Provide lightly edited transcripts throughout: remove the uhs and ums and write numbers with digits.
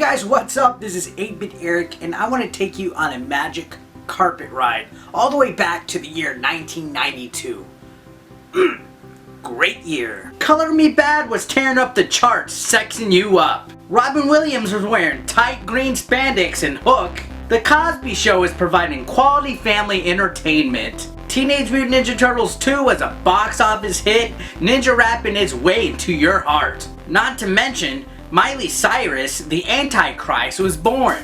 Guys, what's up? This is 8-Bit Eric, and I want to take you on a magic carpet ride all the way back to the year 1992. Great year. Color Me Bad was tearing up the charts, sexing you up. Robin Williams was wearing tight green spandex and Hook. The Cosby Show is providing quality family entertainment. Teenage Mutant Ninja Turtles 2 was a box office hit, ninja rapping its way into your heart. Not to mention, Miley Cyrus, the Antichrist, was born.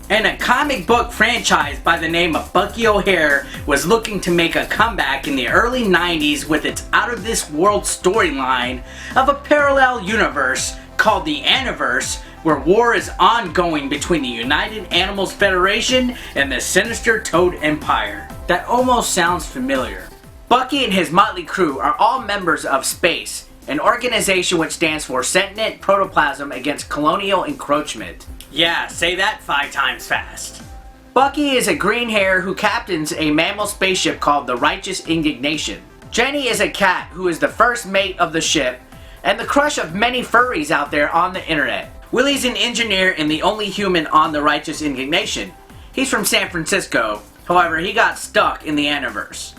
And a comic book franchise by the name of Bucky O'Hare was looking to make a comeback in the early 90s with its out-of-this-world storyline of a parallel universe called the Aniverse, where war is ongoing between the United Animals Federation and the sinister Toad Empire. That almost sounds familiar. Bucky and his motley crew are all members of SPACE, an organization which stands for Sentient Protoplasm Against Colonial Encroachment. Yeah, say that 5 times fast. Bucky is a green hare who captains a mammal spaceship called the Righteous Indignation. Jenny is a cat who is the first mate of the ship and the crush of many furries out there on the internet. Willie's an engineer and the only human on the Righteous Indignation. He's from San Francisco, however he got stuck in the Aniverse.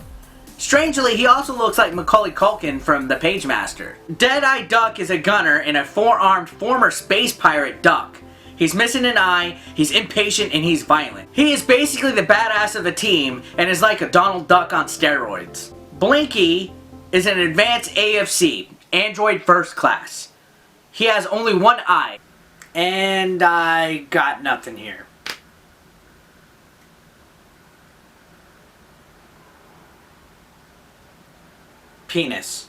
Strangely, he also looks like Macaulay Culkin from The Pagemaster. Dead-Eye Duck is a gunner and a 4-armed former space pirate duck. He's missing an eye, he's impatient, and he's violent. He is basically the badass of the team and is like a Donald Duck on steroids. Blinky is an advanced AFC, Android First Class. He has only one eye. And I got nothing here. Penis.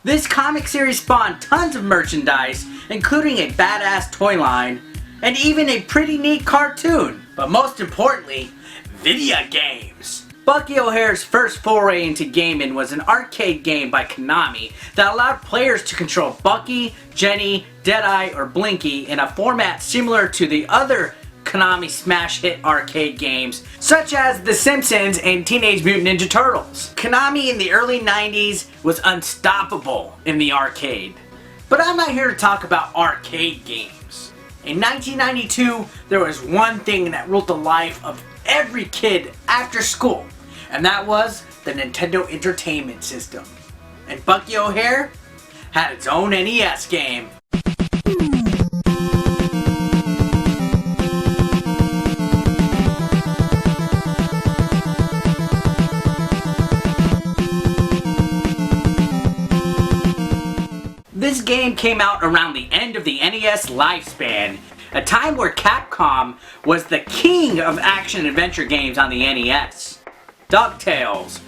This comic series spawned tons of merchandise, including a badass toy line, and even a pretty neat cartoon. But most importantly, video games. Bucky O'Hare's first foray into gaming was an arcade game by Konami that allowed players to control Bucky, Jenny, Deadeye, or Blinky in a format similar to the other Konami smash hit arcade games such as The Simpsons and Teenage Mutant Ninja Turtles. Konami in the early 90s was unstoppable in the arcade. But I'm not here to talk about arcade games. In 1992, there was one thing that ruled the life of every kid after school, and that was the Nintendo Entertainment System. And Bucky O'Hare had its own NES game. This game came out around the end of the NES lifespan, a time where Capcom was the king of action-adventure games on the NES. DuckTales,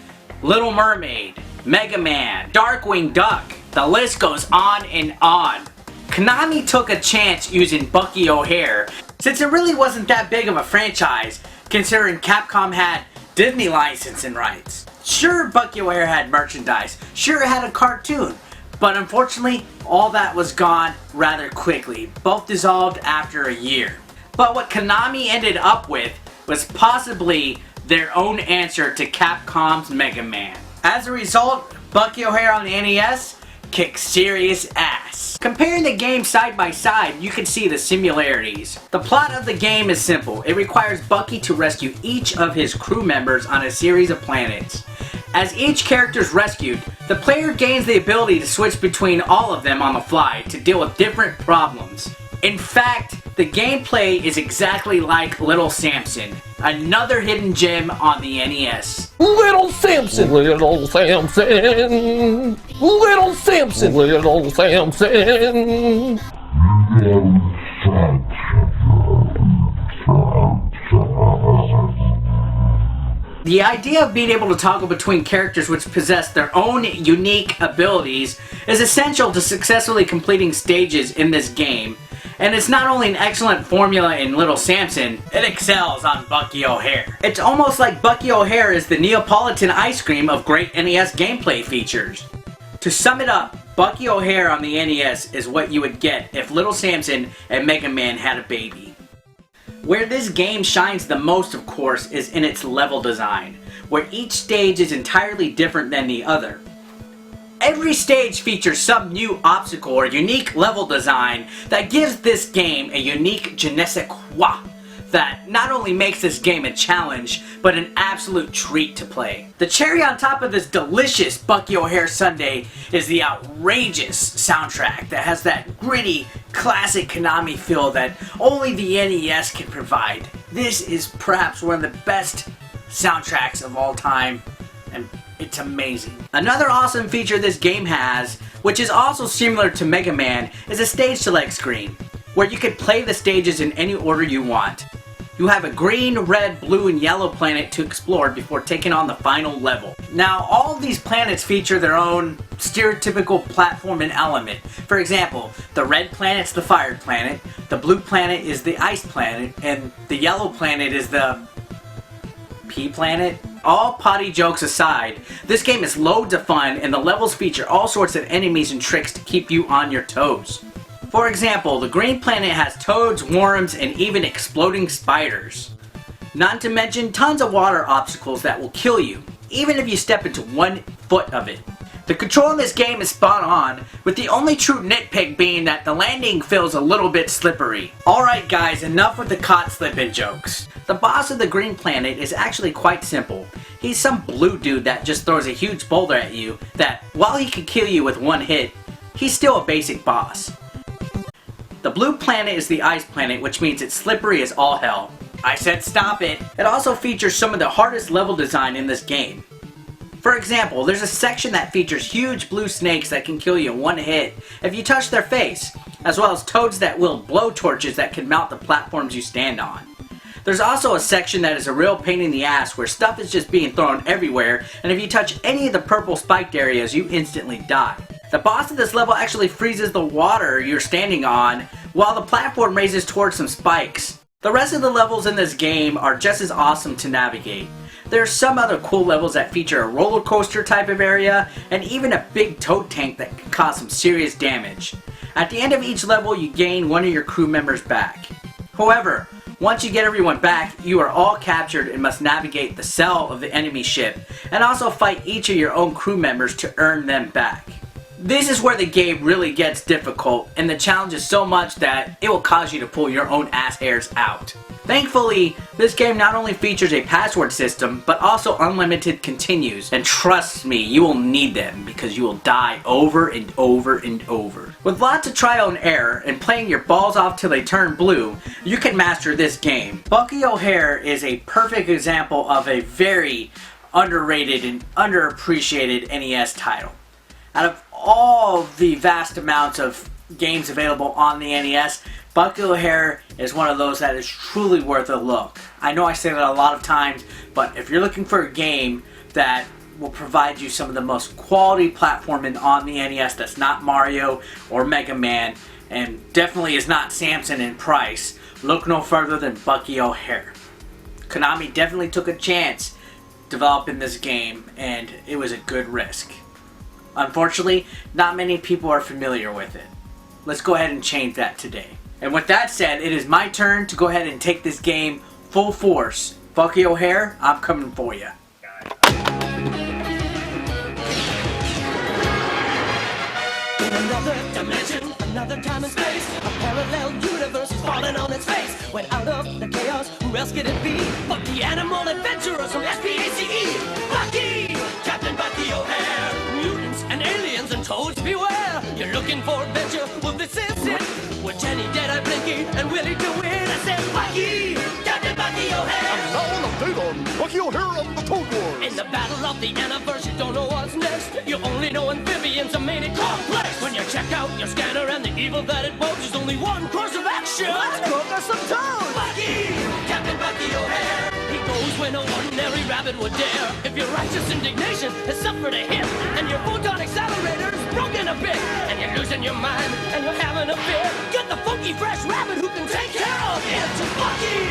Little Mermaid, Mega Man, Darkwing Duck, the list goes on and on. Konami took a chance using Bucky O'Hare, since it really wasn't that big of a franchise, considering Capcom had Disney licensing rights. Sure, Bucky O'Hare had merchandise, sure it had a cartoon, but unfortunately, all that was gone rather quickly, both dissolved after a year. But what Konami ended up with was possibly their own answer to Capcom's Mega Man. As a result, Bucky O'Hare on the NES kicked serious ass. Comparing the games side by side, you can see the similarities. The plot of the game is simple. It requires Bucky to rescue each of his crew members on a series of planets. As each character is rescued, the player gains the ability to switch between all of them on the fly to deal with different problems. In fact, the gameplay is exactly like Little Samson, another hidden gem on the NES. Little Samson! Little Samson! Little Samson! Little Samson! The idea of being able to toggle between characters which possess their own unique abilities is essential to successfully completing stages in this game, and it's not only an excellent formula in Little Samson, it excels on Bucky O'Hare. It's almost like Bucky O'Hare is the Neapolitan ice cream of great NES gameplay features. To sum it up, Bucky O'Hare on the NES is what you would get if Little Samson and Mega Man had a baby. Where this game shines the most, of course, is in its level design, where each stage is entirely different than the other. Every stage features some new obstacle or unique level design that gives this game a unique je ne sais quoi that not only makes this game a challenge, but an absolute treat to play. The cherry on top of this delicious Bucky O'Hare sundae is the outrageous soundtrack that has that gritty, classic Konami feel that only the NES can provide. This is perhaps one of the best soundtracks of all time, and it's amazing. Another awesome feature this game has, which is also similar to Mega Man, is a stage select screen, where you can play the stages in any order you want. You have a green, red, blue, and yellow planet to explore before taking on the final level. Now, all of these planets feature their own stereotypical platform and element. For example, the red planet's the fire planet, the blue planet is the ice planet, and the yellow planet is the pea planet. All potty jokes aside, this game is loads of fun and the levels feature all sorts of enemies and tricks to keep you on your toes. For example, the green planet has toads, worms, and even exploding spiders. Not to mention tons of water obstacles that will kill you, even if you step into 1 foot of it. The control in this game is spot on, with the only true nitpick being that the landing feels a little bit slippery. Alright guys, enough with the caught slipping jokes. The boss of the green planet is actually quite simple. He's some blue dude that just throws a huge boulder at you that, while he can kill you with 1 hit, he's still a basic boss. The blue planet is the ice planet, which means it's slippery as all hell. I said stop it. It also features some of the hardest level design in this game. For example, there's a section that features huge blue snakes that can kill you in 1 hit if you touch their face, as well as toads that wield blowtorches that can melt the platforms you stand on. There's also a section that is a real pain in the ass where stuff is just being thrown everywhere, and if you touch any of the purple spiked areas, you instantly die. The boss of this level actually freezes the water you're standing on while the platform raises towards some spikes. The rest of the levels in this game are just as awesome to navigate. There are some other cool levels that feature a roller coaster type of area and even a big toad tank that can cause some serious damage. At the end of each level you gain one of your crew members back. However, once you get everyone back, you are all captured and must navigate the cell of the enemy ship and also fight each of your own crew members to earn them back. This is where the game really gets difficult, and the challenge is so much that it will cause you to pull your own ass hairs out. Thankfully, this game not only features a password system, but also unlimited continues, and trust me, you will need them because you will die over and over and over. With lots of trial and error, and playing your balls off till they turn blue, you can master this game. Bucky O'Hare is a perfect example of a very underrated and underappreciated NES title. Out of all the vast amounts of games available on the NES, Bucky O'Hare is one of those that is truly worth a look. I know I say that a lot of times, but if you're looking for a game that will provide you some of the most quality platforming on the NES that's not Mario or Mega Man, and definitely is not Samson in price, look no further than Bucky O'Hare. Konami definitely took a chance developing this game, and it was a good risk. Unfortunately, not many people are familiar with it. Let's go ahead and change that today. And with that said, it is my turn to go ahead and take this game full force. Bucky O'Hare, I'm coming for you. In another dimension, another time and space, a parallel universe is falling on its face. When out of the chaos, who else could it be but the animal adventurers from SPACE? Bucky! Captain Bucky O'Hare! Mutants and aliens and toads beware! You're looking for adventure? Well, this is it! With Jenny, Deadeye, Blinky, and Willie to win. I said, Bucky! Captain Bucky O'Hare! And now an update on Bucky O'Hare and the Toad Wars. In the battle of the universe, you don't know what's next. You only know amphibians are made it complex. When you check out your scanner and the evil that it woke, there's only one course of action. Let's cook us some toads! Bucky! Captain Bucky O'Hare! He goes when no ordinary rabbit would dare. If your righteous indignation has suffered a hit, and your photon accelerator is broken a bit, and you're losing your mind, and you're having a fit, get the funky fresh rabbit who can take care of it. Bucky!